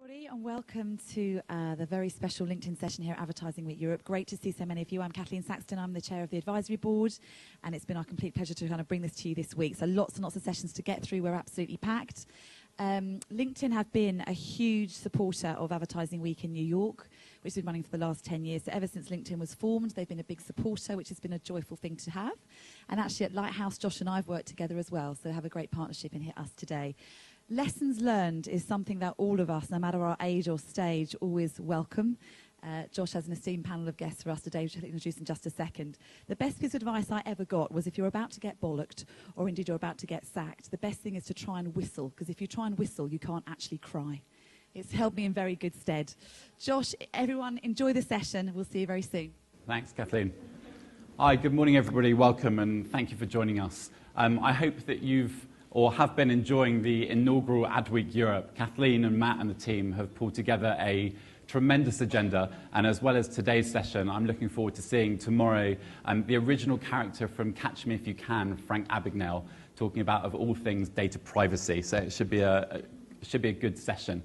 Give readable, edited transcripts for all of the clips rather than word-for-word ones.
Everybody, and welcome to the very special LinkedIn session here at Advertising Week Europe. Great to see so many of you. I'm Kathleen Saxton. I'm the chair of the advisory board, and it's been our complete pleasure to kind of bring this to you this week. So lots and lots of sessions to get through. We're absolutely packed. LinkedIn have been a huge supporter of Advertising Week in New York, which has been running for the last 10 years. So ever since LinkedIn was formed, they've been a big supporter, which has been a joyful thing to have. And actually at Lighthouse, Josh and I have worked together as well, so have a great partnership in here us today. Lessons learned is something that all of us, no matter our age or stage, always welcome. Josh has an esteemed panel of guests for us today, which I'll introduce in just a second. The best piece of advice I ever got was if you're about to get bollocked, or indeed you're about to get sacked, the best thing is to try and whistle, because if you try and whistle, you can't actually cry. It's held me in very good stead. Josh, everyone, enjoy the session. We'll see you very soon. Thanks, Kathleen. Hi, good morning, everybody. Welcome, and thank you for joining us. I hope that you've or have been enjoying the inaugural Adweek Europe. Kathleen and Matt and the team have pulled together a tremendous agenda, and as well as today's session, I'm looking forward to seeing tomorrow the original character from Catch Me If You Can, Frank Abagnale, talking about, of all things, data privacy. So it should be a good session.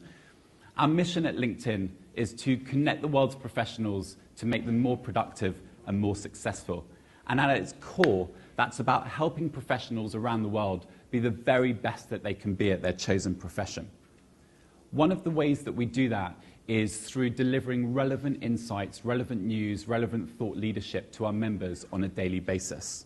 Our mission at LinkedIn is to connect the world's professionals to make them more productive and more successful. And at its core, that's about helping professionals around the world be the very best that they can be at their chosen profession. One of the ways that we do that is through delivering relevant insights, relevant news, relevant thought leadership to our members on a daily basis.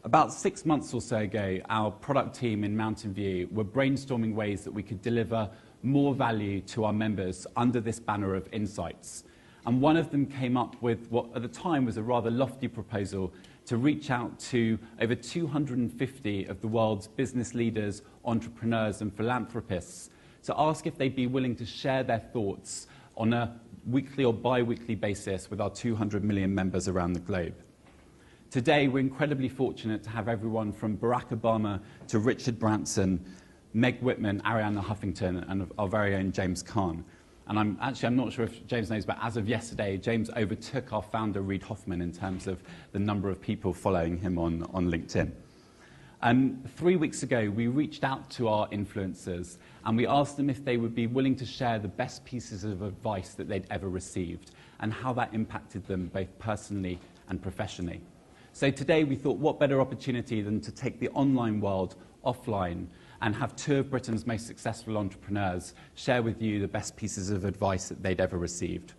About 6 months or so ago, our product team in Mountain View were brainstorming ways that we could deliver more value to our members under this banner of insights. And one of them came up with what at the time was a rather lofty proposal to reach out to over 250 of the world's business leaders, entrepreneurs and philanthropists to ask if they'd be willing to share their thoughts on a weekly or bi-weekly basis with our 200 million members around the globe. Today, we're incredibly fortunate to have everyone from Barack Obama to Richard Branson, Meg Whitman, Arianna Huffington, and our very own James Caan. And I'm not sure if James knows, but as of yesterday, James overtook our founder, Reid Hoffman, in terms of the number of people following him on LinkedIn. 3 weeks ago, we reached out to our influencers, and we asked them if they would be willing to share the best pieces of advice that they'd ever received, and how that impacted them both personally and professionally. So today, we thought, what better opportunity than to take the online world offline and have two of Britain's most successful entrepreneurs share with you the best pieces of advice that they'd ever received.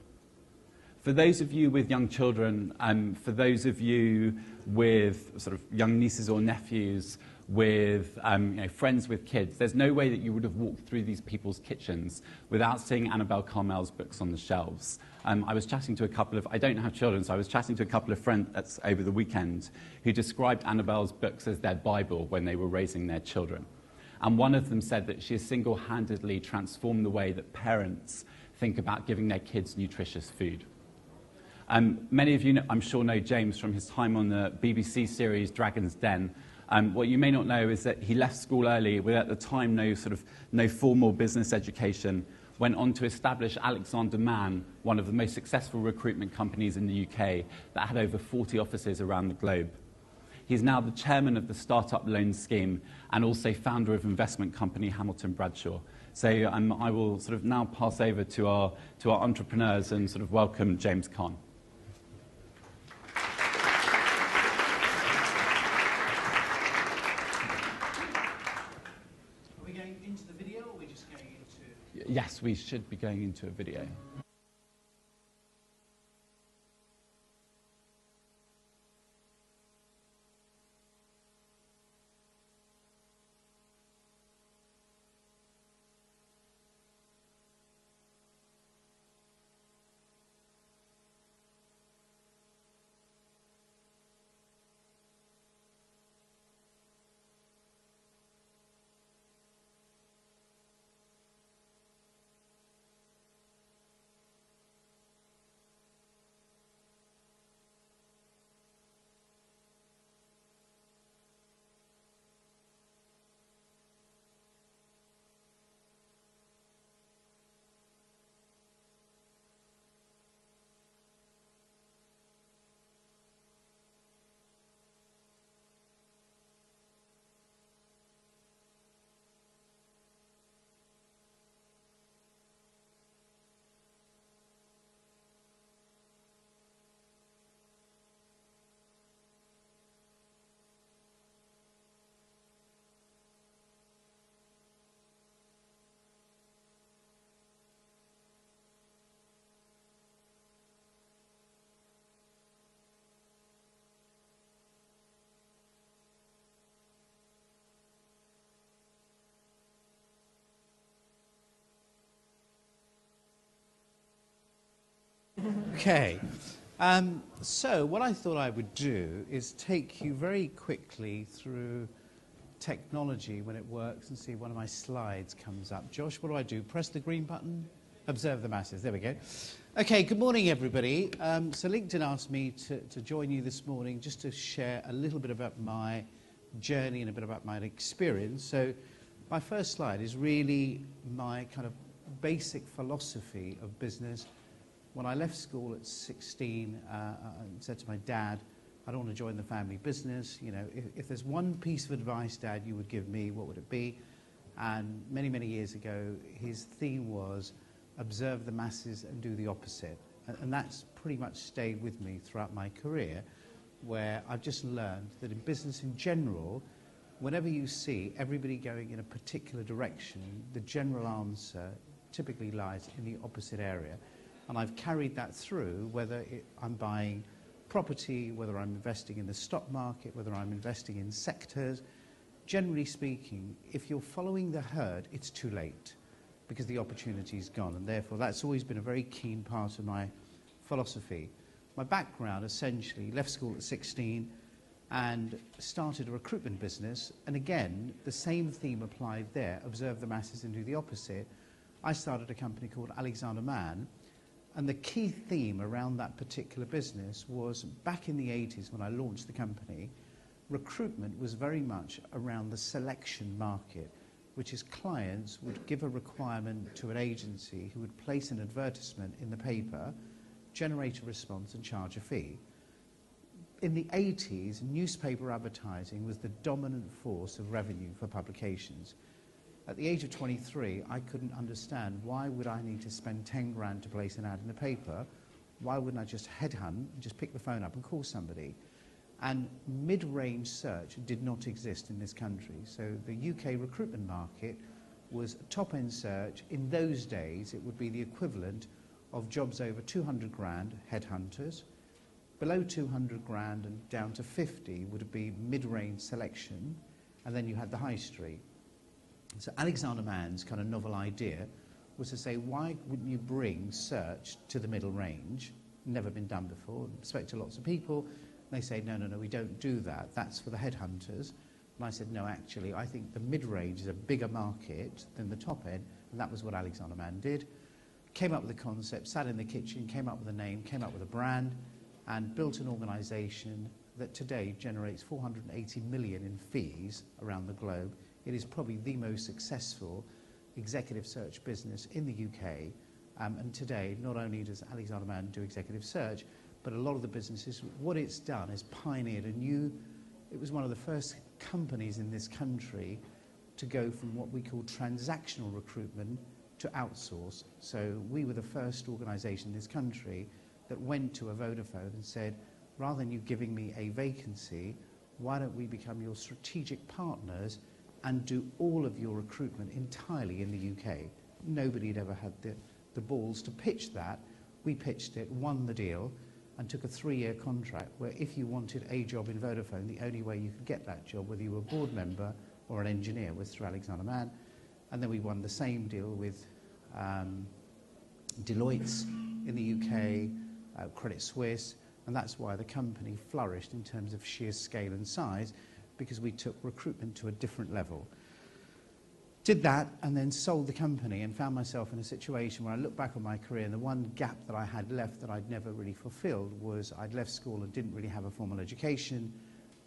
For those of you with young children, and for those of you with sort of young nieces or nephews, with friends with kids, there's no way that you would have walked through these people's kitchens without seeing Annabel Karmel's books on the shelves. I was chatting to a couple of, I don't have children, so I was chatting to a couple of friends over the weekend who described Annabel's books as their Bible when they were raising their children. And one of them said that she has single-handedly transformed the way that parents think about giving their kids nutritious food. Many of you, I'm sure, know James from his time on the BBC series Dragon's Den. What you may not know is that he left school early with, at the time, no formal business education, went on to establish Alexander Mann, one of the most successful recruitment companies in the UK that had over 40 offices around the globe. He's now the chairman of the Startup Loan Scheme and also founder of investment company Hamilton Bradshaw. So I will now pass over to our entrepreneurs and welcome James Caan. Are we going into the video, or are we just going into... Yes, we should be going into a video. Okay. So what I thought I would do is take you very quickly through technology when it works and see one of my slides comes up. Josh, what do I do? Press the green button? Observe the masses. There we go. Okay, good morning, everybody. So LinkedIn asked me to join you this morning just to share a little bit about my journey and a bit about my experience. So my first slide is really my kind of basic philosophy of business. When I left school at 16, I said to my dad, I don't want to join the family business. You know, if there's one piece of advice, Dad, you would give me, what would it be? And many, many years ago, his theme was observe the masses and do the opposite. And that's pretty much stayed with me throughout my career, where I've just learned that in business in general, whenever you see everybody going in a particular direction, the general answer typically lies in the opposite area. And I've carried that through, whether I'm buying property, whether I'm investing in the stock market, whether I'm investing in sectors. Generally speaking, if you're following the herd, it's too late because the opportunity's gone. And therefore, that's always been a very keen part of my philosophy. My background, essentially, left school at 16 and started a recruitment business. And again, the same theme applied there, observe the masses and do the opposite. I started a company called Alexander Mann. And the key theme around that particular business was back in the 80s when I launched the company, recruitment was very much around the selection market, which is clients would give a requirement to an agency who would place an advertisement in the paper, generate a response and charge a fee. In the 80s, newspaper advertising was the dominant force of revenue for publications. At the age of 23, I couldn't understand why would I need to spend 10 grand to place an ad in the paper? Why wouldn't I just headhunt and just pick the phone up and call somebody? And mid-range search did not exist in this country. So the UK recruitment market was top-end search. In those days, it would be the equivalent of jobs over 200 grand, headhunters. Below 200 grand and down to 50 would be mid-range selection. And then you had the high street. So Alexander Mann's kind of novel idea was to say, why wouldn't you bring search to the middle range? Never been done before. I spoke to lots of people. They say, no, we don't do that. That's for the headhunters. And I said, no, actually, I think the mid-range is a bigger market than the top end. And that was what Alexander Mann did. Came up with a concept, sat in the kitchen, came up with a name, came up with a brand, and built an organization that today generates 480 million in fees around the globe. It is probably the most successful executive search business in the UK. And today, not only does Alexander Mann do executive search, but a lot of the businesses, what it's done is pioneered it was one of the first companies in this country to go from what we call transactional recruitment to outsource. So we were the first organisation in this country that went to a Vodafone and said, rather than you giving me a vacancy, why don't we become your strategic partners and do all of your recruitment entirely in the UK. Nobody had ever had the balls to pitch that. We pitched it, won the deal, and took a 3-year contract where if you wanted a job in Vodafone, the only way you could get that job, whether you were a board member or an engineer, was through Alexander Mann. And then we won the same deal with Deloitte's in the UK, Credit Suisse, and that's why the company flourished in terms of sheer scale and size, because we took recruitment to a different level. Did that and then sold the company and found myself in a situation where I look back on my career and the one gap that I had left that I'd never really fulfilled was I'd left school and didn't really have a formal education,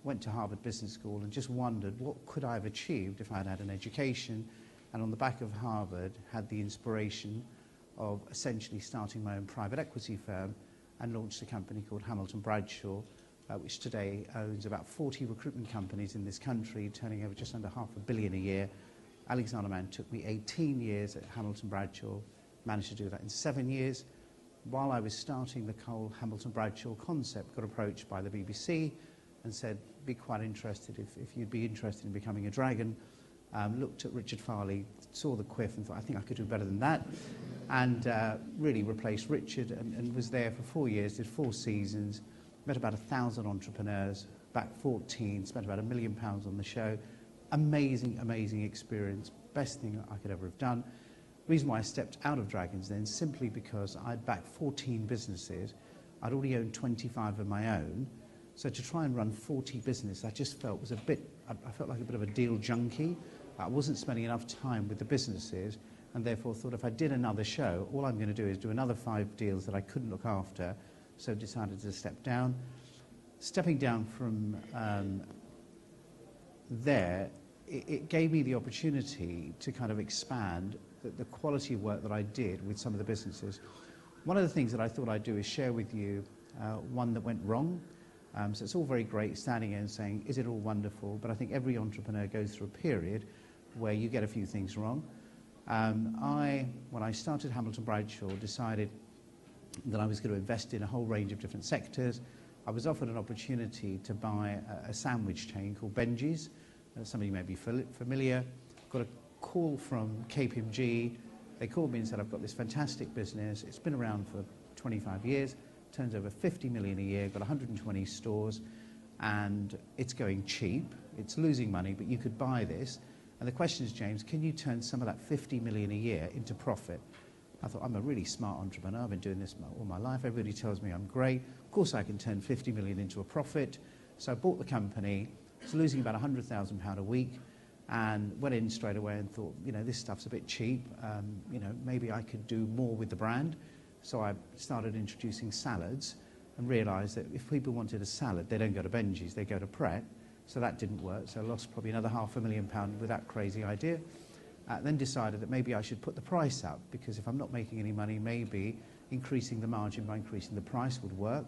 went to Harvard Business School and just wondered what could I have achieved if I'd had an education, and on the back of Harvard had the inspiration of essentially starting my own private equity firm and launched a company called Hamilton Bradshaw, which today owns about 40 recruitment companies in this country, turning over just under £500 million a year. Alexander Mann took me 18 years at Hamilton Bradshaw, managed to do that in 7 years. While I was starting the whole Hamilton Bradshaw concept, got approached by the BBC and said, be quite interested if you'd be interested in becoming a dragon. Looked at Richard Farley, saw the quiff and thought, I think I could do better than that. And really replaced Richard and was there for 4 years, did 4 seasons, met about 1,000 entrepreneurs, back 14, spent about £1 million on the show. Amazing, amazing experience. Best thing I could ever have done. The reason why I stepped out of Dragons then, simply because I'd backed 14 businesses I'd already owned 25 of my own. So to try and run 40 businesses, I just felt was I felt like a bit of a deal junkie. I wasn't spending enough time with the businesses, and therefore thought if I did another show, all I'm going to do is do another 5 deals that I couldn't look after, so decided to step down. Stepping down from there, it gave me the opportunity to kind of expand the quality of work that I did with some of the businesses. One of the things that I thought I'd do is share with you one that went wrong. So it's all very great standing here and saying, is it all wonderful? But I think every entrepreneur goes through a period where you get a few things wrong. When I started Hamilton Bradshaw, decided that I was going to invest in a whole range of different sectors. I was offered an opportunity to buy a sandwich chain called Benji's. Some of you may be familiar. Got a call from KPMG. They called me and said, I've got this fantastic business. It's been around for 25 years, turns over 50 million a year, got 120 stores, and it's going cheap. It's losing money, but you could buy this. And the question is, James, can you turn some of that 50 million a year into profit? I thought, I'm a really smart entrepreneur. I've been doing this all my life. Everybody tells me I'm great. Of course I can turn 50 million into a profit. So I bought the company. It's losing about £100,000 a week, and went in straight away and thought, this stuff's a bit cheap. Maybe I could do more with the brand. So I started introducing salads and realised that if people wanted a salad, they don't go to Benji's, they go to Pret. So that didn't work. So I lost probably another £500,000 with that crazy idea. Then decided that maybe I should put the price up, because if I'm not making any money, maybe increasing the margin by increasing the price would work.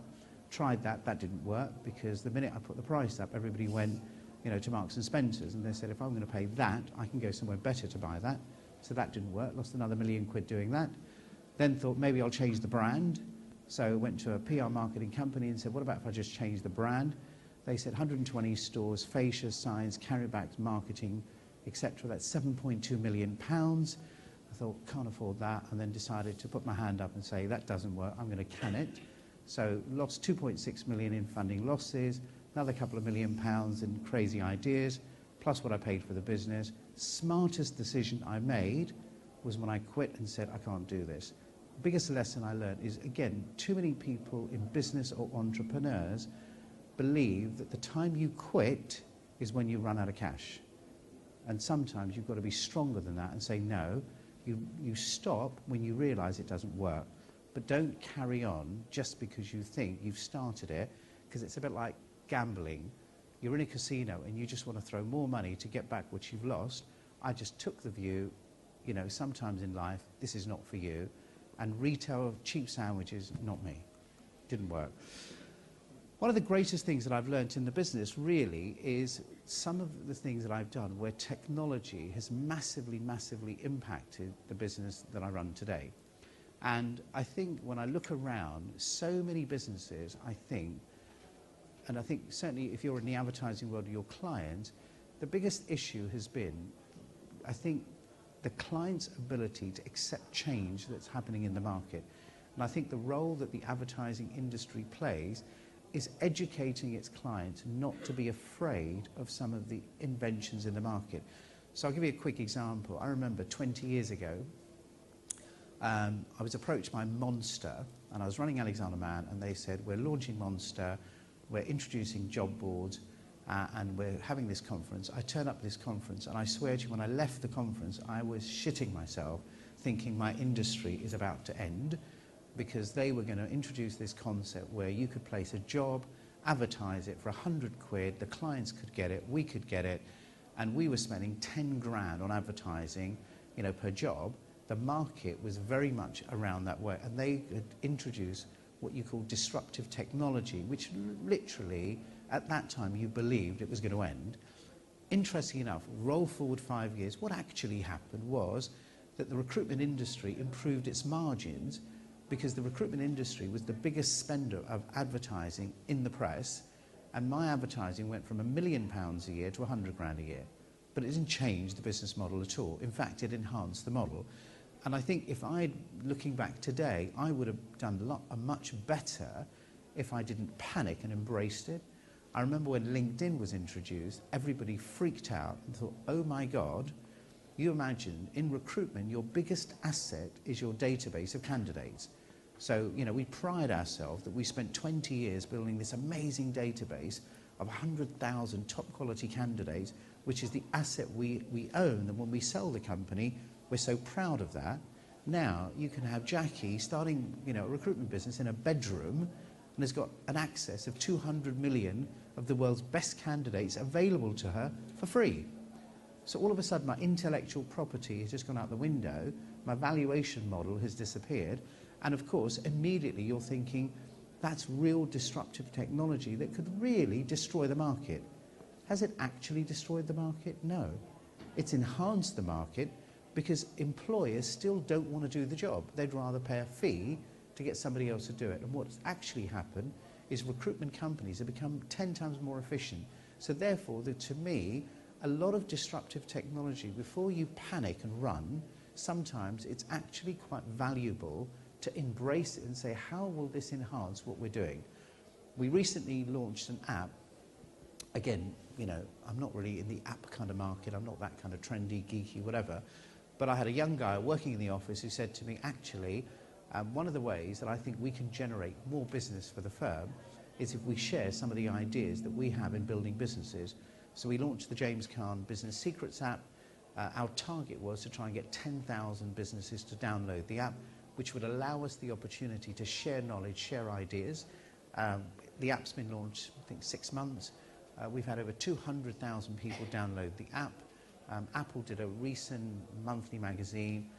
Tried that, that didn't work, because the minute I put the price up, everybody went, to Marks and Spencer's, and they said, if I'm going to pay that, I can go somewhere better to buy that. So that didn't work. Lost another £1 million doing that. Then thought maybe I'll change the brand. So went to a PR marketing company and said, what about if I just change the brand? They said 120 stores, fascias, signs, carrybacks, marketing, etc. That's £7.2 million. I thought, can't afford that, and then decided to put my hand up and say, that doesn't work, I'm going to can it. So lost 2.6 million in funding losses, another couple of £1 million in crazy ideas, plus what I paid for the business. Smartest decision I made was when I quit and said, I can't do this. Biggest lesson I learned is, again, too many people in business or entrepreneurs believe that the time you quit is when you run out of cash. And sometimes you've got to be stronger than that and say, no, you stop when you realise it doesn't work. But don't carry on just because you think you've started it, because it's a bit like gambling. You're in a casino and you just want to throw more money to get back what you've lost. I just took the view, sometimes in life, this is not for you. And retail, cheap sandwiches, not me. Didn't work. One of the greatest things that I've learned in the business really is some of the things that I've done where technology has massively, massively impacted the business that I run today. And I think when I look around, so many businesses, I think certainly if you're in the advertising world, your clients, the biggest issue has been, I think, the client's ability to accept change that's happening in the market. And I think the role that the advertising industry plays is educating its clients not to be afraid of some of the inventions in the market. So I'll give you a quick example. I remember 20 years ago, I was approached by Monster, and I was running Alexander Mann, and they said, we're launching Monster, we're introducing job boards, and we're having this conference. I turned up to this conference, and I swear to you, when I left the conference, I was shitting myself, thinking my industry is about to end, because they were going to introduce this concept where you could place a job, advertise it for £100, the clients could get it, we could get it, and we were spending 10 grand on advertising, per job. The market was very much around that way, and they had introduced what you call disruptive technology, which literally, at that time, you believed it was going to end. Interesting enough, roll forward 5 years, what actually happened was that the recruitment industry improved its margins, because the recruitment industry was the biggest spender of advertising in the press, and my advertising went from £1 million a year to 100 grand a year. But it didn't change the business model at all. In fact, it enhanced the model. And I think if looking back today, I would have done much better if I didn't panic and embraced it. I remember when LinkedIn was introduced, everybody freaked out and thought, oh my God, you imagine in recruitment, your biggest asset is your database of candidates. So, you know, we pride ourselves that we spent 20 years building this amazing database of 100,000 top quality candidates, which is the asset we own. And when we sell the company, we're so proud of that. Now you can have Jackie starting, you know, a recruitment business in a bedroom and has got an access of 200 million of the world's best candidates available to her for free. So all of a sudden my intellectual property has just gone out the window, my valuation model has disappeared, and of course immediately you're thinking that's real disruptive technology that could really destroy the market. Has it actually destroyed the market? No. It's enhanced the market because employers still don't want to do the job. They'd rather pay a fee to get somebody else to do it. And what's actually happened is recruitment companies have become 10 times more efficient. So therefore, to me, a lot of disruptive technology, before you panic and run, sometimes it's actually quite valuable to embrace it and say, how will this enhance what we're doing? We recently launched an app. Again, you know, I'm not really in the app kind of market. I'm not that kind of trendy, geeky, whatever. But I had a young guy working in the office who said to me, actually, one of the ways that I think we can generate more business for the firm is if we share some of the ideas that we have in building businesses. So we launched the Caan Business Secrets app. Our target was to try and get 10,000 businesses to download the app, which would allow us the opportunity to share knowledge, share ideas. The app's been launched, I think, 6 months. We've had over 200,000 people download the app. Apple did a recent monthly magazine.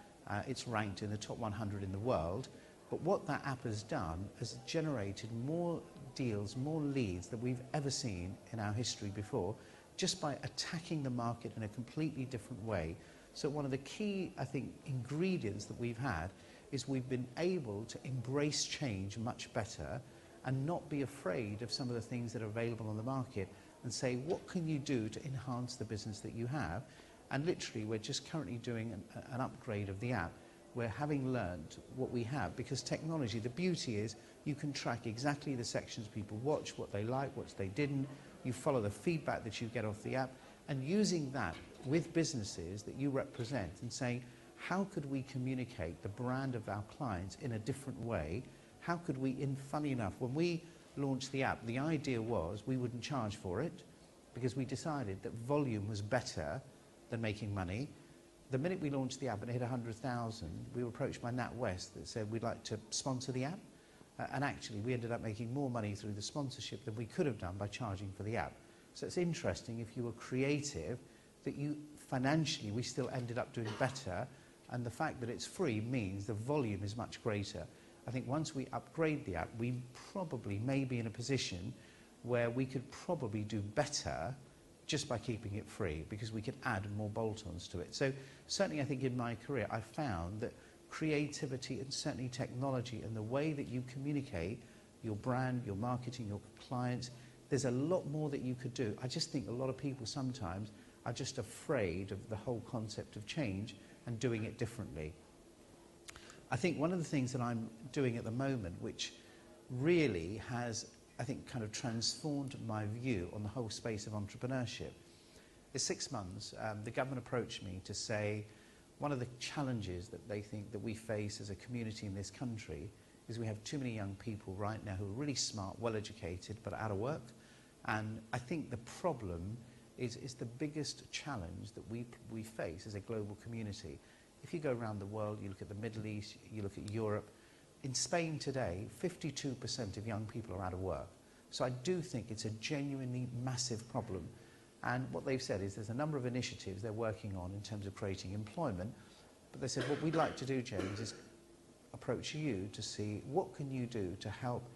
It's ranked in the top 100 in the world. But what that app has done has generated more deals, more leads than we've ever seen in our history before, just by attacking the market in a completely different way. So one of the key, I think, ingredients that we've had is we've been able to embrace change much better and not be afraid of some of the things that are available on the market and say, what can you do to enhance the business that you have? And literally, we're just currently doing an upgrade of the app. We're having learned what we have, because technology, the beauty is you can track exactly the sections people watch, what they like, what they didn't. You follow the feedback that you get off the app, and using that with businesses that you represent and saying, how could we communicate the brand of our clients in a different way? How could we, funny enough, when we launched the app, the idea was we wouldn't charge for it because we decided that volume was better than making money. The minute we launched the app and it hit 100,000, we were approached by NatWest that said we'd like to sponsor the app. And actually, we ended up making more money through the sponsorship than we could have done by charging for the app. So it's interesting, if you were creative, that you financially, we still ended up doing better. And the fact that it's free means the volume is much greater. I think once we upgrade the app, we probably may be in a position where we could probably do better just by keeping it free, because we could add more bolt-ons to it. So certainly I think in my career I found that creativity and certainly technology and the way that you communicate your brand, your marketing, your clients, there's a lot more that you could do. I just think a lot of people sometimes are just afraid of the whole concept of change and doing it differently. I think one of the things that I'm doing at the moment, which really has, I think, kind of transformed my view on the whole space of entrepreneurship, is 6 months, the government approached me to say one of the challenges that they think that we face as a community in this country is we have too many young people right now who are really smart, well-educated, but out of work. And I think the problem is the biggest challenge that we face as a global community. If you go around the world, you look at the Middle East, you look at Europe, in Spain today, 52% of young people are out of work. So I do think it's a genuinely massive problem. And what they've said is there's a number of initiatives they're working on in terms of creating employment. But they said, what we'd like to do, James, is approach you to see what can you do to help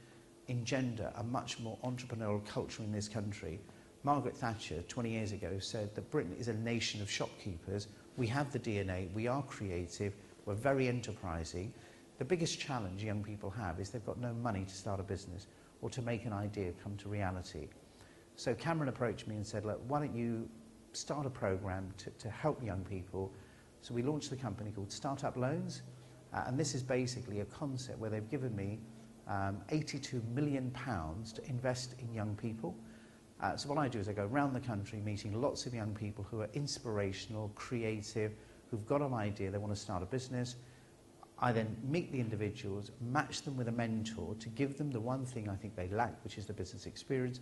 engender a much more entrepreneurial culture in this country. Margaret Thatcher, 20 years ago, said that Britain is a nation of shopkeepers. We have the DNA, we are creative, we're very enterprising. The biggest challenge young people have is they've got no money to start a business or to make an idea come to reality. So Cameron approached me and said, look, why don't you start a program to help young people? So we launched the company called Startup Loans, and this is basically a concept where they've given me £82 million to invest in young people. So what I do is I go around the country meeting lots of young people who are inspirational, creative, who've got an idea, they want to start a business. I then meet the individuals, match them with a mentor to give them the one thing I think they lack, which is the business experience,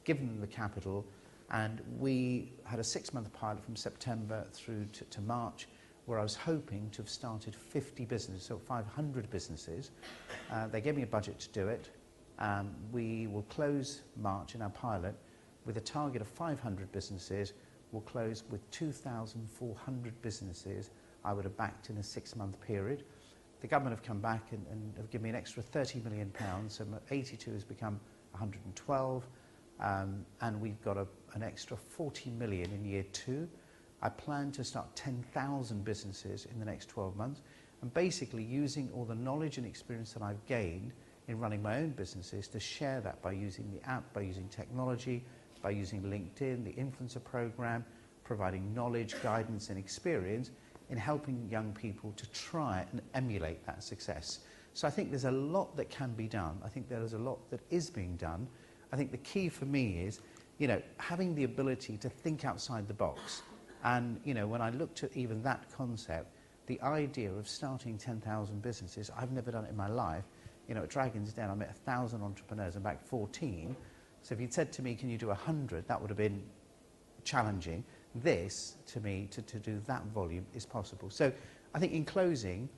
give them the capital, and we had a 6-month pilot from September through to March, where I was hoping to have started 50 businesses, so 500 businesses. They gave me a budget to do it. We will close March in our pilot with a target of 500 businesses. We'll close with 2,400 businesses I would have backed in a 6-month period. The government have come back and have given me an extra £30 million, so 82 has become 112, and we've got an extra 40 million in year 2. I plan to start 10,000 businesses in the next 12 months, and basically using all the knowledge and experience that I've gained in running my own businesses to share that by using the app, by using technology, by using LinkedIn, the influencer program, providing knowledge, guidance and experience in helping young people to try and emulate that success. So I think there's a lot that can be done. I think there is a lot that is being done. I think the key for me is, having the ability to think outside the box. And, when I looked at even that concept, the idea of starting 10,000 businesses, I've never done it in my life. At Dragon's Den, I met 1,000 entrepreneurs and back 14. So if you'd said to me, can you do 100, that would have been challenging. This, to me, to do that volume is possible. So I think in closing,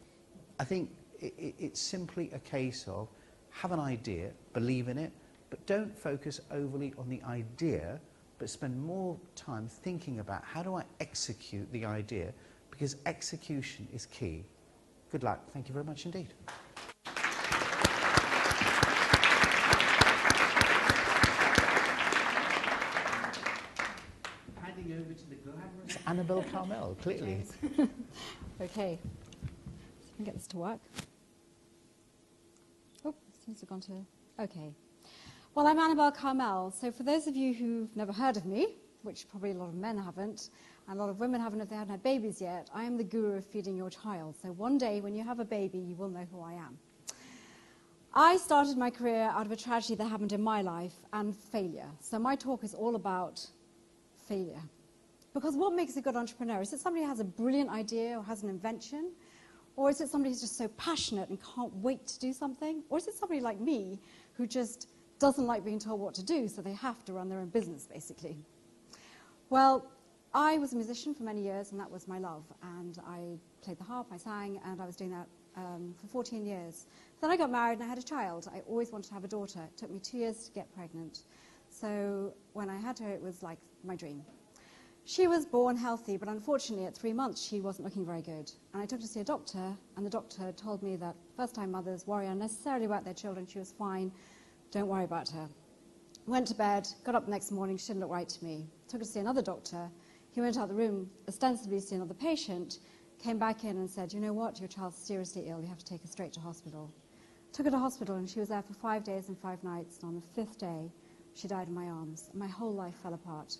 I think it's simply a case of have an idea, believe in it, but don't focus overly on the idea, but spend more time thinking about how do I execute the idea, because execution is key. Good luck. Thank you very much indeed. Handing over to the glamorous Annabel Karmel, clearly. Okay, so I can get this to work. Oh, it seems to have gone to... Okay. Well, I'm Annabel Karmel. So for those of you who've never heard of me, which probably a lot of men haven't, and a lot of women haven't if they haven't had babies yet, I am the guru of feeding your child. So one day when you have a baby, you will know who I am. I started my career out of a tragedy that happened in my life and failure. So my talk is all about failure. Because what makes a good entrepreneur? Is it somebody who has a brilliant idea or has an invention? Or is it somebody who's just so passionate and can't wait to do something? Or is it somebody like me who just doesn't like being told what to do, so they have to run their own business, basically? Well, I was a musician for many years, and that was my love. And I played the harp, I sang, and I was doing that for 14 years. Then I got married and I had a child. I always wanted to have a daughter. It took me 2 years to get pregnant. So when I had her, it was like my dream. She was born healthy, but unfortunately at 3 months she wasn't looking very good. And I took her to see a doctor, and the doctor told me that first-time mothers worry unnecessarily about their children. She was fine. Don't worry about her. Went to bed, got up the next morning, she didn't look right to me. Took her to see another doctor. He went out the room, ostensibly to see another patient, came back in and said, you know what, your child's seriously ill, you have to take her straight to hospital. Took her to hospital, and she was there for 5 days and 5 nights, and on the 5th day, she died in my arms. My whole life fell apart.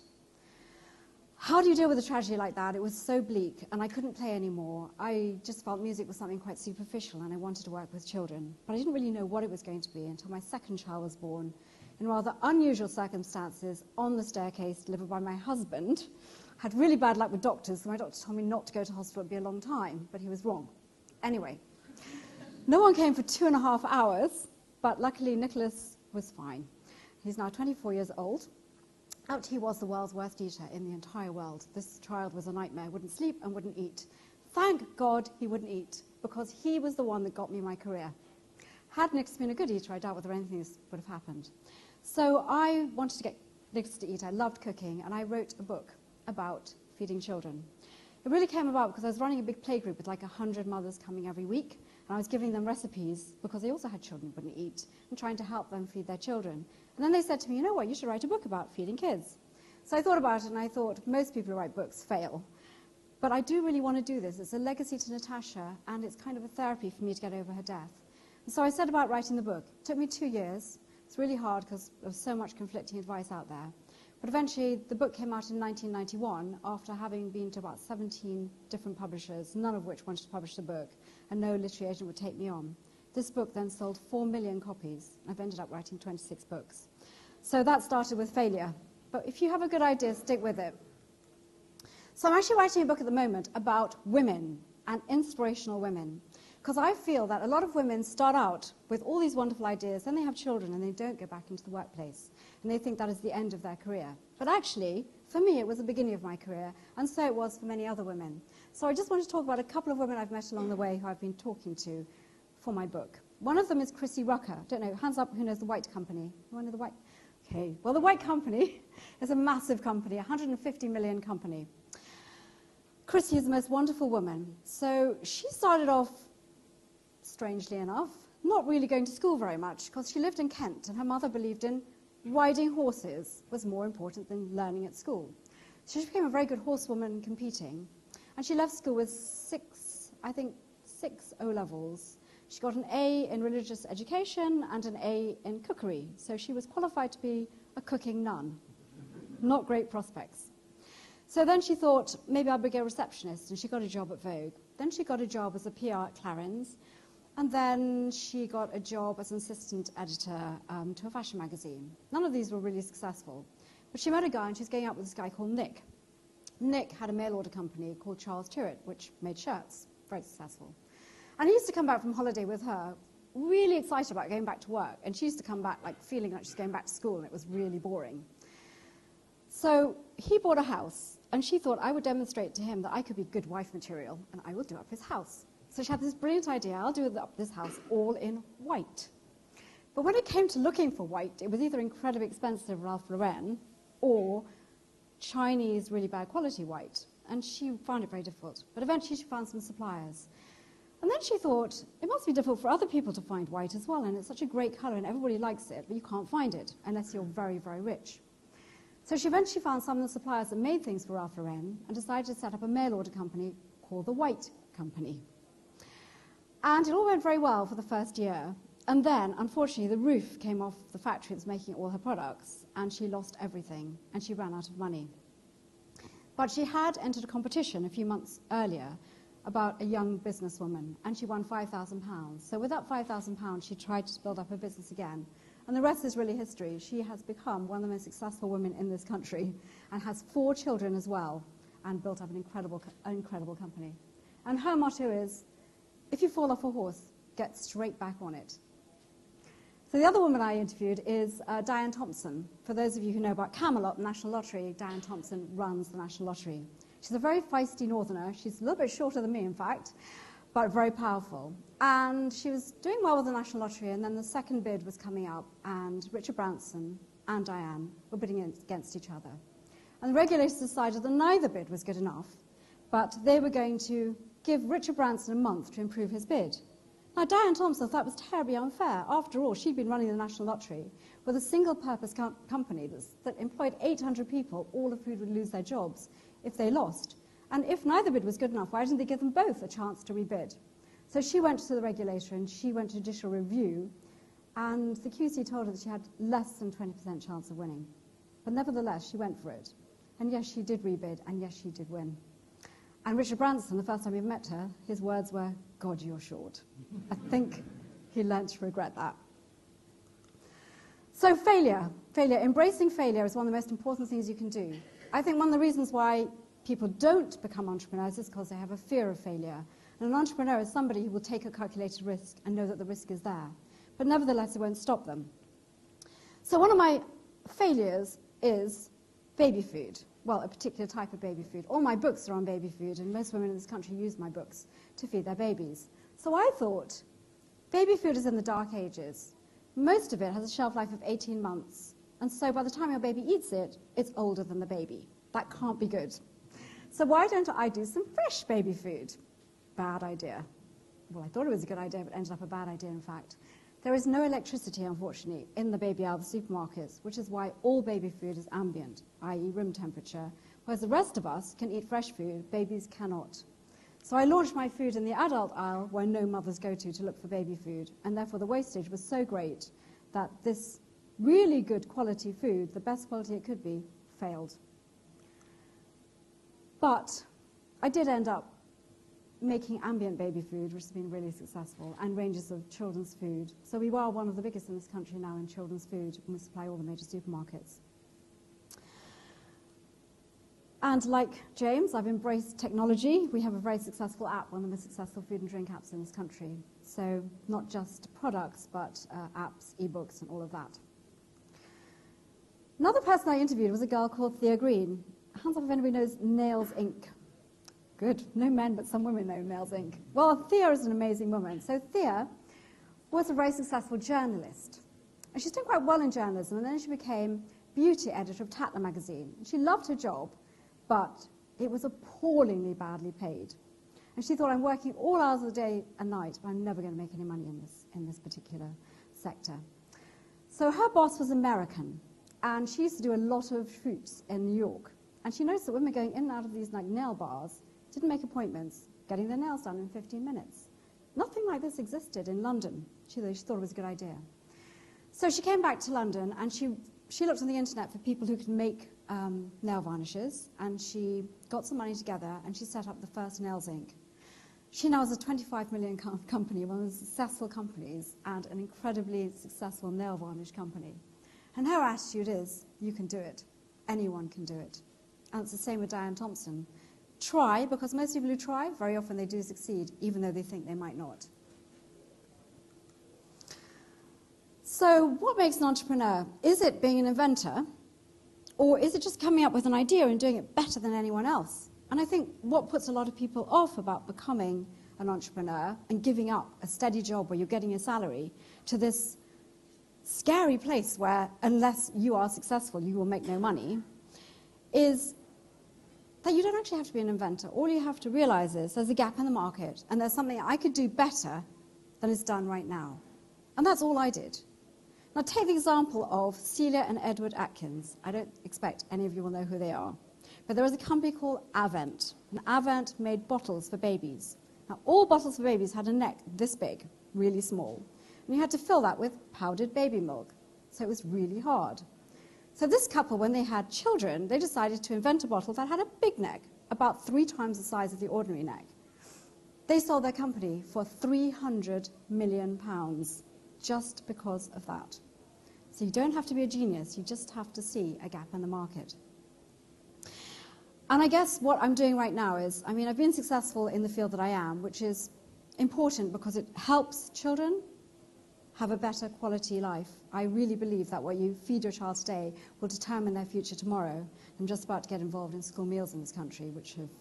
How do you deal with a tragedy like that? It was so bleak, and I couldn't play anymore. I just felt music was something quite superficial, and I wanted to work with children. But I didn't really know what it was going to be until my second child was born, in rather unusual circumstances, on the staircase delivered by my husband. Had really bad luck with doctors, so my doctor told me not to go to hospital, it'd be a long time, but he was wrong. Anyway, no one came for 2.5 hours, but luckily Nicholas was fine. He's now 24 years old. Out he was the world's worst eater in the entire world. This child was a nightmare, wouldn't sleep and wouldn't eat. Thank God he wouldn't eat, because he was the one that got me my career. Had Nicholas been a good eater, I doubt whether anything else would have happened. So I wanted to get Nicholas to eat. I loved cooking, and I wrote a book about feeding children. It really came about because I was running a big playgroup with like 100 mothers coming every week, and I was giving them recipes because they also had children who wouldn't eat, and trying to help them feed their children. And then they said to me, you know what, you should write a book about feeding kids. So I thought about it, and I thought, most people who write books fail. But I do really want to do this. It's a legacy to Natasha, and it's kind of a therapy for me to get over her death. And so I set about writing the book. It took me 2 years. It's really hard because there's so much conflicting advice out there. But eventually, the book came out in 1991 after having been to about 17 different publishers, none of which wanted to publish the book, and no literary agent would take me on. This book then sold 4 million copies. I've ended up writing 26 books. So that started with failure. But if you have a good idea, stick with it. So I'm actually writing a book at the moment about women and inspirational women. Because I feel that a lot of women start out with all these wonderful ideas, then they have children and they don't go back into the workplace. And they think that is the end of their career. But actually, for me, it was the beginning of my career, and so it was for many other women. So I just want to talk about a couple of women I've met along the way who I've been talking to for my book. One of them is Chrissy Rucker. Don't know, hands up who knows the White Company. You want to know the White? Okay, well, the White Company is a massive company, a 150 million company. Chrissy is the most wonderful woman. So she started off, strangely enough, not really going to school very much, because she lived in Kent, and her mother believed in riding horses was more important than learning at school. So she became a very good horsewoman competing, and she left school with six O-levels. She got an A in religious education and an A in cookery, so she was qualified to be a cooking nun. Not great prospects. So then she thought, maybe I'll be a receptionist, and she got a job at Vogue. Then she got a job as a PR at Clarins, and then she got a job as an assistant editor to a fashion magazine. None of these were really successful. But she met a guy, and she's going out with this guy called Nick. Nick had a mail order company called Charles Tyrwhitt, which made shirts, very successful. And he used to come back from holiday with her, really excited about going back to work. And she used to come back like feeling like she's going back to school, and it was really boring. So he bought a house, and she thought I would demonstrate to him that I could be good wife material, and I will do up his house. So she had this brilliant idea, I'll do up this house all in white. But when it came to looking for white, it was either incredibly expensive Ralph Lauren or Chinese, really bad quality white. And she found it very difficult. But eventually she found some suppliers. And then she thought, it must be difficult for other people to find white as well, and it's such a great colour and everybody likes it, but you can't find it unless you're very, very rich. So she eventually found some of the suppliers that made things for Ralph Lauren and decided to set up a mail order company called the White Company. And it all went very well for the first year. And then, unfortunately, the roof came off the factory that's making all her products, and she lost everything, and she ran out of money. But she had entered a competition a few months earlier about a young businesswoman, and she won £5,000. So with that £5,000, she tried to build up her business again. And the rest is really history. She has become one of the most successful women in this country, and has 4 children as well, and built up an incredible company. And her motto is, if you fall off a horse, get straight back on it. So the other woman I interviewed is Diane Thompson. For those of you who know about Camelot, the National Lottery, Diane Thompson runs the National Lottery. She's a very feisty northerner. She's a little bit shorter than me, in fact, but very powerful. And she was doing well with the National Lottery, and then the second bid was coming up, and Richard Branson and Diane were bidding against each other. And the regulators decided that neither bid was good enough, but they were going to give Richard Branson a month to improve his bid. Now, Diane Thompson thought that was terribly unfair. After all, she'd been running the National Lottery with a single-purpose company that employed 800 people, all of whom would lose their jobs if they lost. And if neither bid was good enough, why didn't they give them both a chance to rebid? So she went to the regulator, and she went to judicial review, and the QC told her that she had less than 20% chance of winning. But nevertheless, she went for it. And yes, she did rebid, and yes, she did win. And Richard Branson, the first time he met her, his words were, God, you're short. I think he learned to regret that. So failure, embracing failure is one of the most important things you can do. I think one of the reasons why people don't become entrepreneurs is because they have a fear of failure. And an entrepreneur is somebody who will take a calculated risk and know that the risk is there. But nevertheless, it won't stop them. So one of my failures is baby food. Well, a particular type of baby food. All my books are on baby food, and most women in this country use my books to feed their babies. So I thought, baby food is in the dark ages. Most of it has a shelf life of 18 months. And so by the time your baby eats it, it's older than the baby. That can't be good. So why don't I do some fresh baby food? Bad idea. Well, I thought it was a good idea, but ended up a bad idea, in fact. There is no electricity, unfortunately, in the baby aisle of the supermarkets, which is why all baby food is ambient, i.e. room temperature, whereas the rest of us can eat fresh food, babies cannot. So I launched my food in the adult aisle, where no mothers go to look for baby food, and therefore the wastage was so great that this really good quality food, the best quality it could be, failed. But I did end up making ambient baby food, which has been really successful, and ranges of children's food. So we are one of the biggest in this country now in children's food, and we supply all the major supermarkets. And like James, I've embraced technology. We have a very successful app, one of the most successful food and drink apps in this country. So not just products, but apps, ebooks, and all of that. Another person I interviewed was a girl called Thea Green. Hands up if anybody knows Nails Inc. Good. No men, but some women know Nails Inc. Well, Thea is an amazing woman. So Thea was a very successful journalist. And she's doing quite well in journalism, and then she became beauty editor of Tatler magazine. She loved her job, but it was appallingly badly paid. And she thought, I'm working all hours of the day and night, but I'm never going to make any money in this particular sector. So her boss was American, and she used to do a lot of shoots in New York. And she noticed that women going in and out of these like nail bars didn't make appointments, getting their nails done in 15 minutes. Nothing like this existed in London. She thought it was a good idea. So she came back to London, and she looked on the internet for people who could make nail varnishes, and she got some money together, and she set up the first Nails Inc. She now has a 25 million company, one of the successful companies, and an incredibly successful nail varnish company. And her attitude is, you can do it. Anyone can do it. And it's the same with Diane Thompson. Try, because most people who try, very often they do succeed, even though they think they might not. So what makes an entrepreneur? Is it being an inventor, or is it just coming up with an idea and doing it better than anyone else? And I think what puts a lot of people off about becoming an entrepreneur and giving up a steady job where you're getting a salary to this scary place where, unless you are successful, you will make no money, is that you don't actually have to be an inventor. All you have to realize is there's a gap in the market, and there's something I could do better than is done right now. And that's all I did. Now take the example of Celia and Edward Atkins. I don't expect any of you will know who they are. But there was a company called Avent, and Avent made bottles for babies. Now all bottles for babies had a neck this big, really small. And you had to fill that with powdered baby milk. So it was really hard. So this couple, when they had children, they decided to invent a bottle that had a big neck, about 3 times the size of the ordinary neck. They sold their company for £300 million just because of that. So you don't have to be a genius, you just have to see a gap in the market. And I guess what I'm doing right now is, I've been successful in the field that I am, which is important because it helps children have a better quality life. I really believe that what you feed your child today will determine their future tomorrow. I'm just about to get involved in school meals in this country, which have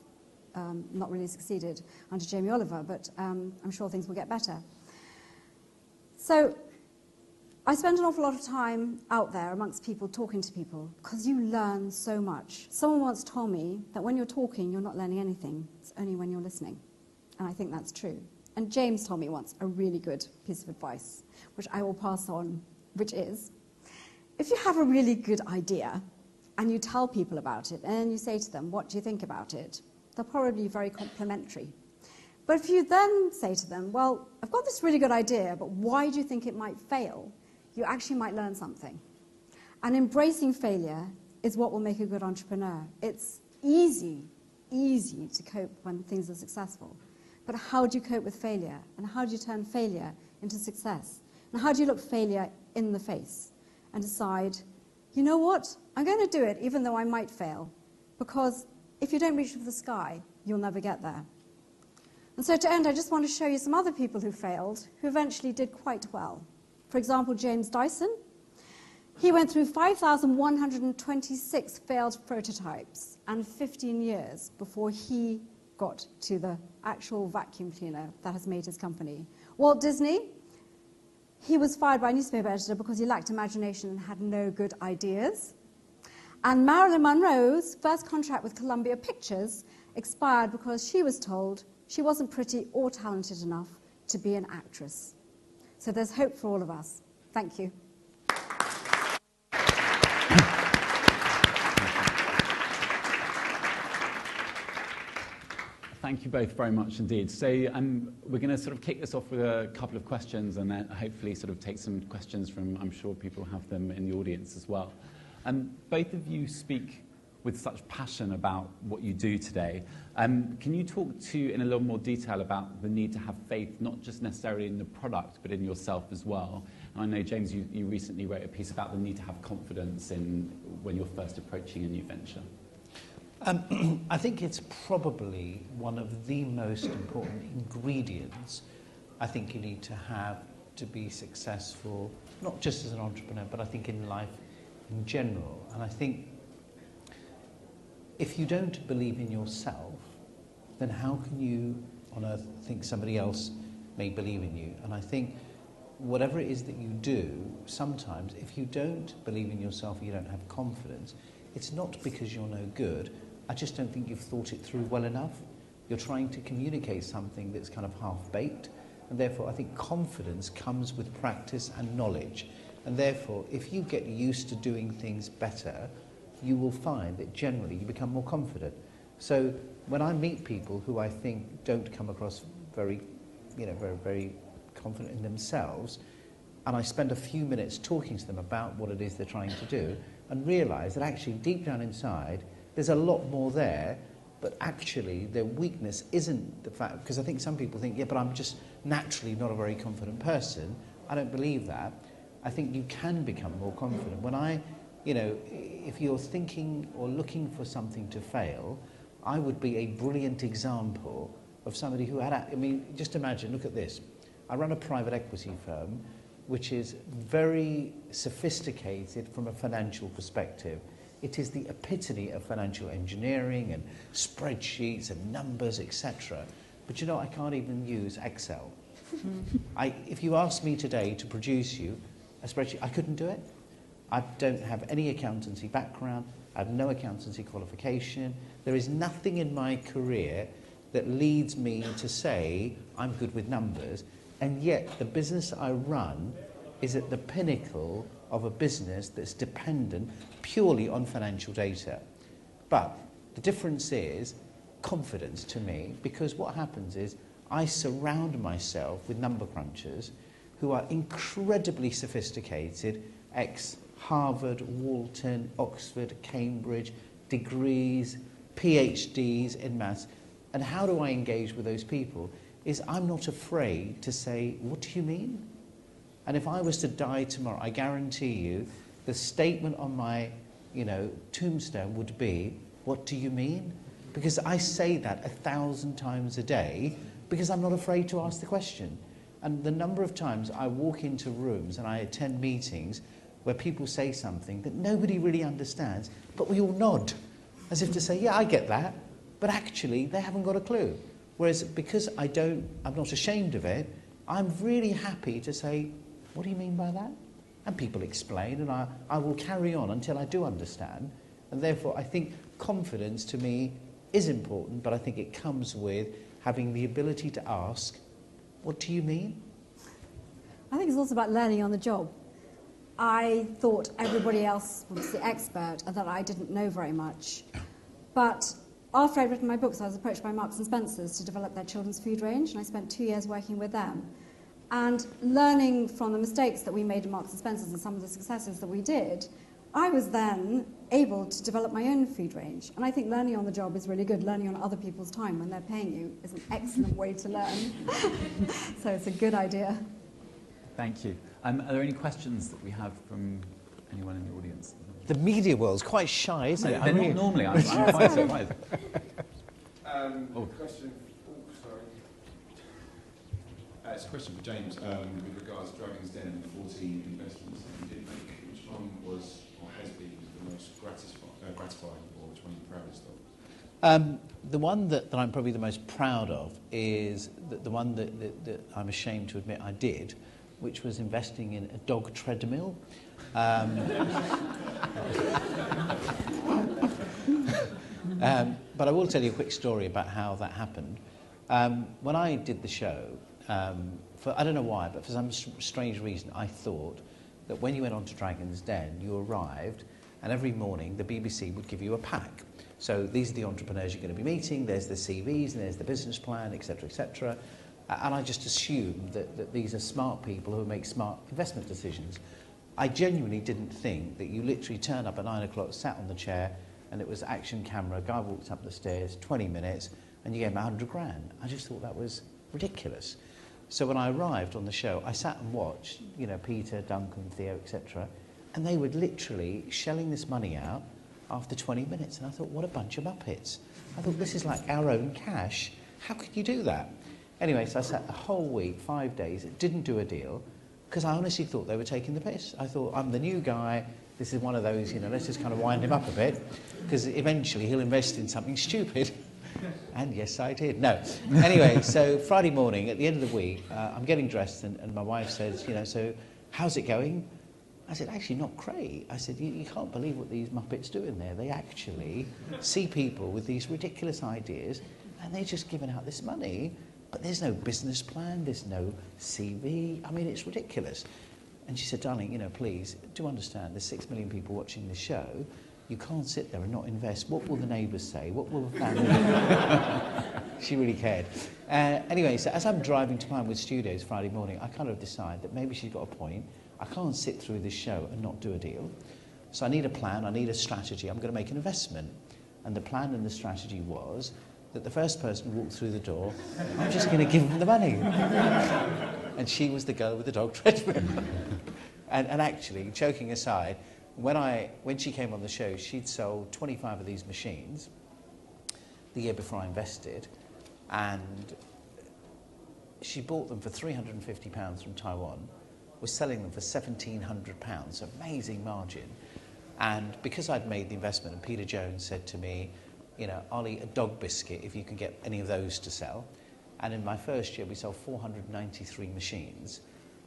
not really succeeded under Jamie Oliver, but I'm sure things will get better. So I spend an awful lot of time out there amongst people, talking to people, because you learn so much. Someone once told me that when you're talking, you're not learning anything. It's only when you're listening. And I think that's true. And James told me once a really good piece of advice, which I will pass on, which is, if you have a really good idea and you tell people about it, and then you say to them, what do you think about it? They'll probably be very complimentary. But if you then say to them, well, I've got this really good idea, but why do you think it might fail? You actually might learn something. And embracing failure is what will make a good entrepreneur. It's easy to cope when things are successful. But how do you cope with failure? And how do you turn failure into success? And how do you look failure in the face and decide, you know what? I'm going to do it even though I might fail. Because if you don't reach for the sky, you'll never get there. And so to end, I just want to show you some other people who failed, who eventually did quite well. For example, James Dyson. He went through 5,126 failed prototypes and 15 years before he got to the actual vacuum cleaner that has made his company. Walt Disney, he was fired by a newspaper editor because he lacked imagination and had no good ideas. And Marilyn Monroe's first contract with Columbia Pictures expired because she was told she wasn't pretty or talented enough to be an actress. So there's hope for all of us. Thank you. Thank you both very much indeed. So we're going to sort of kick this off with a couple of questions and then hopefully sort of take some questions from, I'm sure people have them in the audience as well. Both of you speak with such passion about what you do today. Can you talk in a little more detail about the need to have faith, not just necessarily in the product, but in yourself as well? And I know, James, you recently wrote a piece about the need to have confidence when you're first approaching a new venture. I think it's probably one of the most important ingredients I think you need to have to be successful, not just as an entrepreneur, but I think in life in general. And I think if you don't believe in yourself, then how can you on earth think somebody else may believe in you? And I think whatever it is that you do, sometimes if you don't believe in yourself or you don't have confidence, it's not because you're no good. I just don't think you've thought it through well enough. You're trying to communicate something that's kind of half-baked, and therefore I think confidence comes with practice and knowledge. And therefore, if you get used to doing things better, you will find that generally you become more confident. So when I meet people who I think don't come across very confident in themselves, and I spend a few minutes talking to them about what it is they're trying to do, and realise that actually deep down inside there's a lot more there, but actually their weakness isn't the fact, because I think some people think, yeah, but I'm just naturally not a very confident person. I don't believe that. I think you can become more confident. When if you're thinking or looking for something to fail, I would be a brilliant example of somebody who had, just imagine, look at this. I run a private equity firm which is very sophisticated from a financial perspective. It is the epitome of financial engineering and spreadsheets and numbers, etc. But I can't even use Excel. If you asked me today to produce you a spreadsheet, I couldn't do it. I don't have any accountancy background. I have no accountancy qualification. There is nothing in my career that leads me to say I'm good with numbers, and yet the business I run is at the pinnacle of a business that's dependent purely on financial data. But the difference is confidence to me, because what happens is I surround myself with number crunchers who are incredibly sophisticated, ex-Harvard, Walton, Oxford, Cambridge, degrees, PhDs in maths. And how do I engage with those people? Is I'm not afraid to say, what do you mean? And if I was to die tomorrow, I guarantee you the statement on my tombstone would be, what do you mean? Because I say that 1,000 times a day because I'm not afraid to ask the question. And the number of times I walk into rooms and I attend meetings where people say something that nobody really understands, but we all nod as if to say, yeah, I get that, but actually they haven't got a clue. Whereas because I'm not ashamed of it, I'm really happy to say, what do you mean by that? And people explain, and I will carry on until I do understand. And therefore, I think confidence to me is important, but I think it comes with having the ability to ask, what do you mean? I think it's also about learning on the job. I thought everybody else was the expert and that I didn't know very much. But after I'd written my books, I was approached by Marks & Spencer's to develop their children's food range, and I spent 2 years working with them. And learning from the mistakes that we made at Marks & Spencer's and some of the successes that we did, I was then able to develop my own food range. And I think learning on the job is really good. Learning on other people's time when they're paying you is an excellent way to learn. So it's a good idea. Thank you. Are there any questions that we have from anyone in the audience? The media world's quite shy, isn't it? They're not normally. I'm quite surprised. Question. Sorry. It's a question for James with regards to Dragon's Den and the 14 investments that you did make. Which one was or has been the most gratifying, or which one are you proudest of? The one that I'm probably the most proud of is the one that I'm ashamed to admit I did, which was investing in a dog treadmill. But I will tell you a quick story about how that happened. When I did the show, I don't know why, but for some strange reason, I thought that when you went on to Dragon's Den, you arrived, and every morning the BBC would give you a pack. So these are the entrepreneurs you're going to be meeting, there's the CVs, and there's the business plan, etc., etc. And I just assumed that these are smart people who make smart investment decisions. I genuinely didn't think that you literally turned up at 9 o'clock, sat on the chair, and it was action camera, a guy walked up the stairs, 20 minutes, and you gave him 100 grand. I just thought that was ridiculous. So when I arrived on the show, I sat and watched, Peter, Duncan, Theo, etc., and they were literally shelling this money out. after 20 minutes. And I thought, what a bunch of muppets. I thought, this is like our own cash. How could you do that? Anyway, so I sat the whole week, 5 days, didn't do a deal, because I honestly thought they were taking the piss. I thought, I'm the new guy, this is one of those, let's just kind of wind him up a bit, because eventually he'll invest in something stupid. And yes, I did. No. Anyway, so Friday morning, at the end of the week, I'm getting dressed, and my wife says, so how's it going? I said, actually, not great. I said, you can't believe what these muppets do in there. They actually see people with these ridiculous ideas, and they're just giving out this money. But there's no business plan, there's no CV. I mean, it's ridiculous. And she said, darling, please, do understand, there's 6 million people watching this show. You can't sit there and not invest. What will the neighbours say? What will the family She really cared. Anyway, so as I'm driving to Pinewood Studios Friday morning, I kind of decide that maybe she's got a point. I can't sit through this show and not do a deal. So I need a plan, I need a strategy. I'm going to make an investment. And the plan and the strategy was that the first person who walked through the door, I'm just going to give them the money. And she was the girl with the dog treadmill. And actually, joking aside, when she came on the show, she'd sold 25 of these machines the year before I invested, and she bought them for £350 from Taiwan, was selling them for £1,700, amazing margin. And because I'd made the investment, and Peter Jones said to me, I'll eat a dog biscuit if you can get any of those to sell. And in my first year, we sold 493 machines.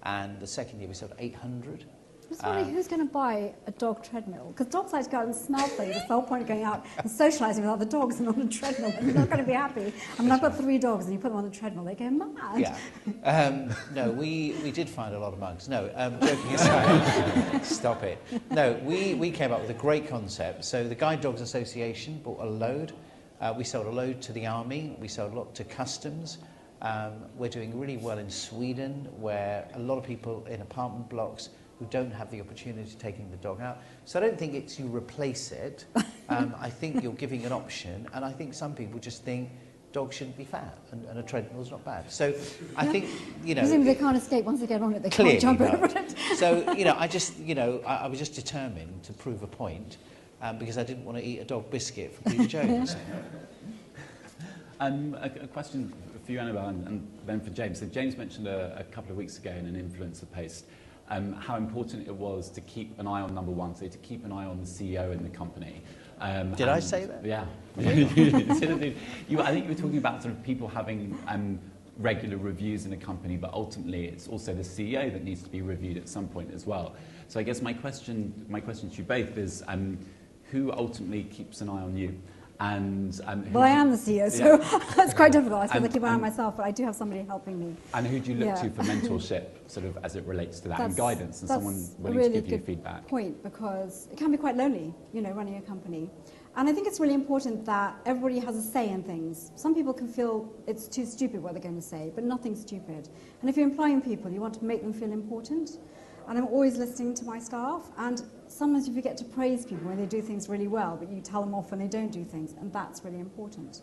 And the second year, we sold 800. I was wondering who's going to buy a dog treadmill? Because dogs like to go out and smell things. It's the whole point of going out and socialising with other dogs and on a treadmill. They're not going to be happy. I mean, I've got 3 dogs, and you put them on the treadmill, they go mad. Yeah. No, we did find a lot of mugs. No, joking aside, stop it. No, we came up with a great concept. So the Guide Dogs Association bought a load. We sold a load to the army. We sold a lot to customs. We're doing really well in Sweden, where a lot of people in apartment blocks who don't have the opportunity of taking the dog out. So I don't think it's you replace it. I think you're giving an option, and I think some people just think dogs shouldn't be fat, and a treadmill's not bad. So I think, Presumably they can't escape once they get on it, they clearly can't jump not. over it. So, I was just determined to prove a point, because I didn't want to eat a dog biscuit from Peter Jones. A question for you, Annabel, and then for James. So James mentioned a couple of weeks ago in an influencer post how important it was to keep an eye on number one, so to keep an eye on the CEO in the company. Did I say that? Yeah. I think you were talking about sort of people having regular reviews in a company, but ultimately it's also the CEO that needs to be reviewed at some point as well. So I guess my question to you both is, who ultimately keeps an eye on you? And well, I am the CEO, so that's quite difficult. I suppose I keep an eye on myself, but I do have somebody helping me. And who do you look to for mentorship, sort of as it relates to that, and guidance, and someone willing to give you feedback? That's a really good point, because it can be quite lonely, running a company. And I think it's really important that everybody has a say in things. Some people can feel it's too stupid what they're going to say, but nothing's stupid. And if you're employing people, you want to make them feel important. And I'm always listening to my staff, and sometimes you forget to praise people when they do things really well, but you tell them off when they don't do things, and that's really important.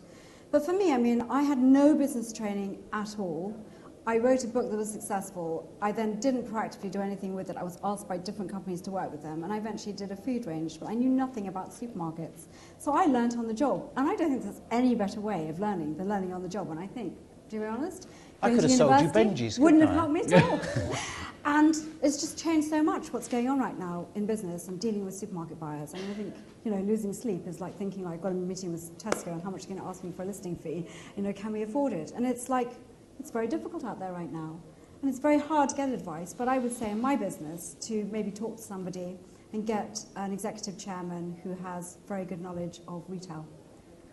But for me, I had no business training at all. I wrote a book that was successful. I then didn't proactively do anything with it. I was asked by different companies to work with them, and I eventually did a food range, but I knew nothing about supermarkets. So I learned on the job, and I don't think there's any better way of learning than learning on the job, and I think, to be honest, I could have sold you Benji's, wouldn't have helped me at all. And it's just changed so much what's going on right now in business and dealing with supermarket buyers. I think, losing sleep is like thinking, I've got a meeting with Tesco and how much are you going to ask me for a listing fee? Can we afford it? And it's like, it's very difficult out there right now. And it's very hard to get advice, but I would say in my business to maybe talk to somebody and get an executive chairman who has very good knowledge of retail.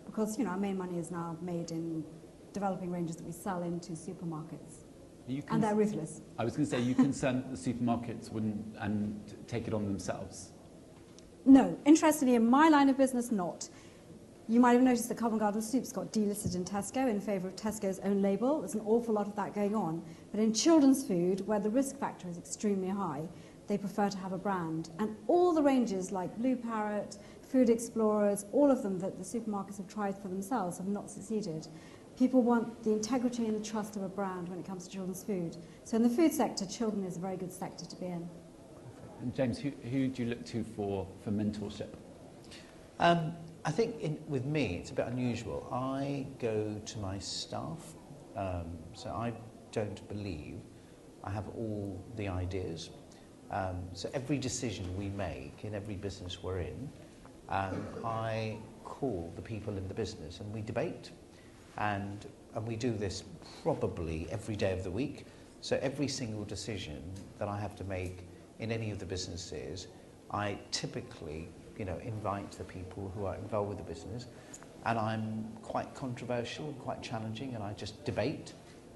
Because, our main money is now made in developing ranges that we sell into supermarkets. And they're ruthless. I was going to say, are you concerned that the supermarkets wouldn't take it on themselves? No. Interestingly, in my line of business, not. You might have noticed that Covent Garden Soups got delisted in Tesco in favour of Tesco's own label. There's an awful lot of that going on. But in children's food, where the risk factor is extremely high, they prefer to have a brand. And all the ranges like Blue Parrot, Food Explorers, all of them that the supermarkets have tried for themselves have not succeeded. People want the integrity and the trust of a brand when it comes to children's food. So in the food sector, children is a very good sector to be in. And James, who do you look to for mentorship? I think with me, it's a bit unusual. I go to my staff, so I don't believe I have all the ideas. So every decision we make in every business we're in, I call the people in the business and we debate. And we do this probably every day of the week. So every single decision that I have to make in any of the businesses, I typically, invite the people who are involved with the business, and I'm quite controversial and quite challenging, and I just debate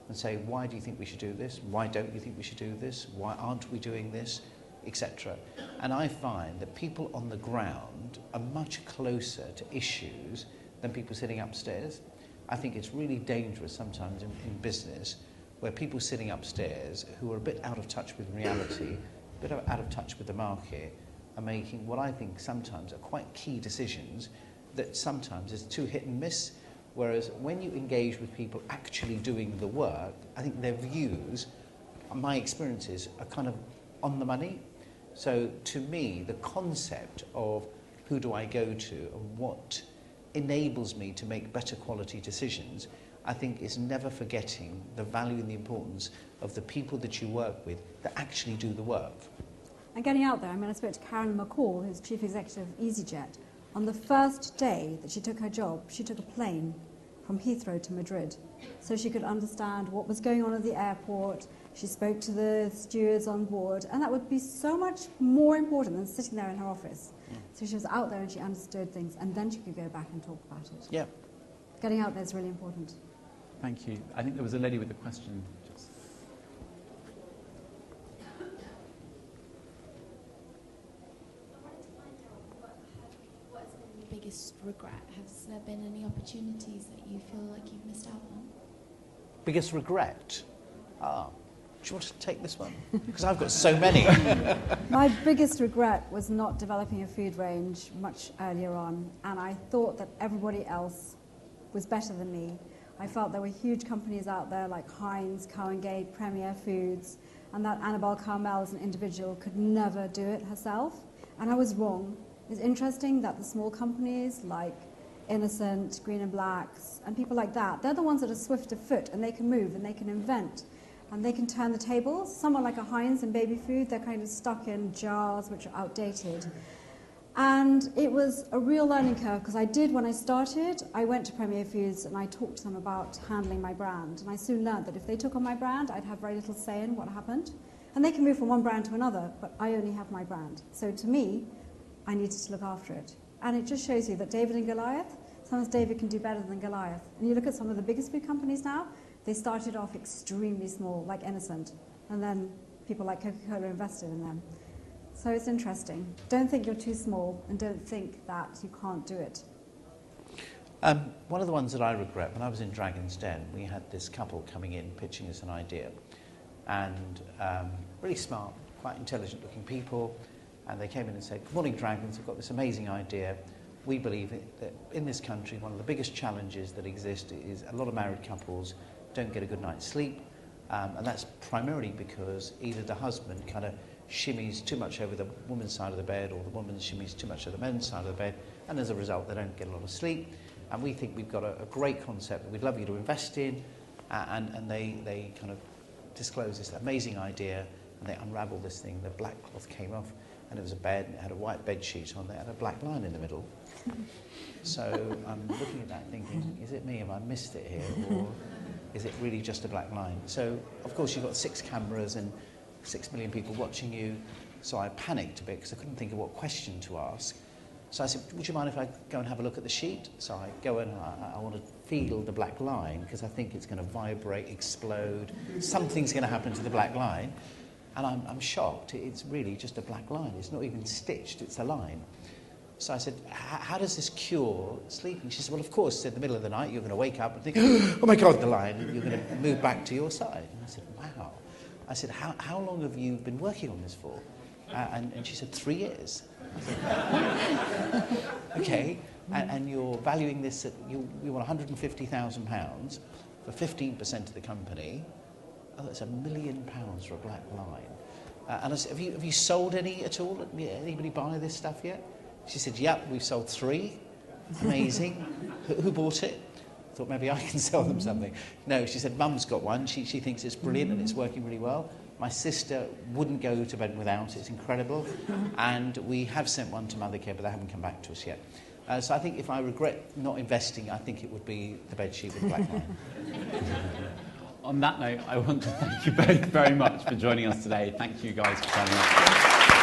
and say, why do you think we should do this? Why don't you think we should do this? Why aren't we doing this? Etc. And I find that people on the ground are much closer to issues than people sitting upstairs. I think it's really dangerous sometimes in business where people sitting upstairs who are a bit out of touch with reality, a bit out of touch with the market, are making what I think sometimes are quite key decisions that sometimes is too hit and miss. Whereas when you engage with people actually doing the work, I think their views, my experiences, are kind of on the money. So to me, the concept of who do I go to and what enables me to make better quality decisions, I think is never forgetting the value and the importance of the people that you work with that actually do the work. And getting out there, I spoke to Karen McCall, who's Chief Executive of EasyJet. On the first day that she took her job, she took a plane from Heathrow to Madrid so she could understand what was going on at the airport. She spoke to the stewards on board, and that would be so much more important than sitting there in her office. So she was out there and she understood things, and then she could go back and talk about it. Yeah. Getting out there is really important. Thank you. I think there was a lady with a question. Biggest regret? Has there been any opportunities that you feel like you've missed out on? Biggest regret? Do you want to take this one? Because I've got so many. My biggest regret was not developing a food range much earlier on, and I thought that everybody else was better than me. I felt there were huge companies out there like Heinz, Caan, Premier Foods, and that Annabel Karmel as an individual could never do it herself, and I was wrong. It's interesting that the small companies like Innocent, Green and Blacks, and people like that, they're the ones that are swift of foot, and they can move and they can invent and they can turn the tables. Someone like a Heinz and baby food, they're kind of stuck in jars which are outdated. And it was a real learning curve, because when I started, I went to Premier Foods and I talked to them about handling my brand. And I soon learned that if they took on my brand, I'd have very little say in what happened. And they can move from one brand to another, but I only have my brand. So to me, I needed to look after it. And it just shows you that David and Goliath, sometimes David can do better than Goliath. And you look at some of the biggest food companies now, they started off extremely small, like Innocent, and then people like Coca-Cola invested in them. So it's interesting. Don't think you're too small, and don't think that you can't do it. One of the ones that I regret, when I was in Dragon's Den, we had this couple coming in, pitching us an idea, and really smart, quite intelligent looking people. And they came in and said, "Good morning, Dragons, we've got this amazing idea. We believe that in this country, one of the biggest challenges that exist is a lot of married couples don't get a good night's sleep. And that's primarily because either the husband kind of shimmies too much over the woman's side of the bed, or the woman shimmies too much over the men's side of the bed, and as a result, they don't get a lot of sleep. And we think we've got a great concept that we'd love you to invest in." And they kind of disclosed this amazing idea, and they unravelled this thing. The black cloth came off, and it was a bed, and it had a white bed sheet on there, and a black line in the middle. So I'm looking at that thinking, is it me? Have I missed it here? Or is it really just a black line? So, of course, you've got 6 cameras and 6 million people watching you. So I panicked a bit because I couldn't think of what question to ask. So I said, "Would you mind if I go and have a look at the sheet?" So I go and I want to feel the black line, because I think it's going to vibrate, explode. Something's going to happen to the black line. And I'm shocked. It's really just a black line. It's not even stitched. It's a line. So I said, "How does this cure sleeping?" She said, "Well, of course, in the middle of the night, you're going to wake up and think, oh my God, the line. You're going to move back to your side." And I said, "Wow." I said, how long have you been working on this for?" And she said, 3 years. I said, "Okay. And you're valuing this at, you want £150,000 for 15% of the company. Oh, that's £1 million for a black line." And I said, have you sold any at all? Anybody buy this stuff yet?" She said, yep, we've sold 3. Amazing. Who bought it? Thought maybe I can sell them something. No, she said, Mum's got one. She thinks it's brilliant and it's working really well. My sister wouldn't go to bed without it. It's incredible. And we have sent one to Mothercare, but they haven't come back to us yet. So I think if I regret not investing, I think it would be the bedsheet with the black line. On that note, I want to thank you both very much for joining us today. Thank you guys for turning up.